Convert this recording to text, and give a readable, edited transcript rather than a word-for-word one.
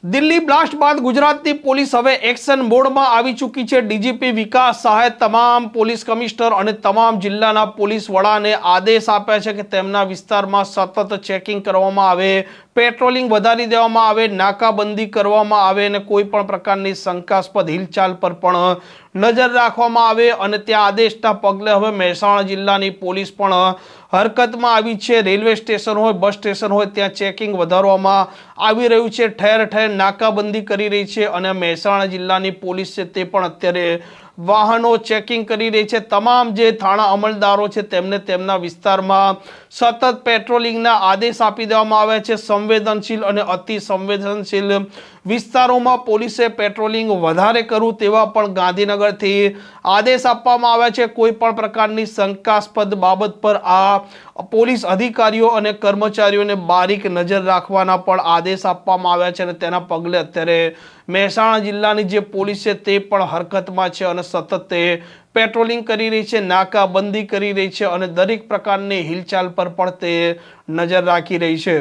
Delhi blast બાદ ગુજરાતની police હવે એક્શન મોડમાં આવી ચૂકી છે। ડીજીપી વિકાસ સહાયે તમામ પોલીસ કમિશનર અને તમામ જિલ્લાના પોલીસ વડાને આદેશ આપ્યા છે કે તેમના વિસ્તારમાં સતત ચેકિંગ કરવામાં આવે, પેટ્રોલિંગ વધારી દેવામાં આવે, નાકાબંધી કરવામાં આવે અને કોઈ પણ પ્રકારની શંકાસ્પદ હિલચાલ પર પણ નજર રાખવામાં આવે। અને ત્યાં આદેશના પગલે હવે મહેસાણા જિલ્લાની પોલીસ પણ હરકતમાં આવી છે। રેલવે સ્ટેશન હોય, બસ સ્ટેશન હોય, ત્યાં ચેકિંગ વધારવામાં આવી રહ્યું છે। ઠેર ઠેર નાકાબંધી કરી રહી છે અને મહેસાણા જિલ્લાની પોલીસ છે તે પણ અત્યારે વાહનો ચેકિંગ કરી રહી છે। તમામ જે થાણા અમલદારો છે તેમને તેમના વિસ્તારમાં સતત પેટ્રોલિંગના આદેશ આપી દેવામાં આવ્યા છે। સંવેદનશીલ અને અતિ સંવેદનશીલ વિસ્તારોમાં પોલીસે પેટ્રોલિંગ વધારે કરવું તેવા પણ ગાંધીનગરથી આદેશ આપવામાં આવ્યા છે। કોઈ પણ પ્રકારની શંકાસ્પદ બાબત પર આ પોલીસ અધિકારીઓ અને કર્મચારીઓને બારીક નજર રાખવાના પણ આદેશ આપવામાં આવ્યા છે અને તેના પગલે અત્યારે મહેસાણા જિલ્લાની જે પોલીસ છે તે પણ હરકતમાં છે અને સતત તે પેટ્રોલિંગ કરી રહી છે, નાકાબંધી કરી રહી છે અને દરેક પ્રકારની હિલચાલ પર પણ તે નજર રાખી રહી છે।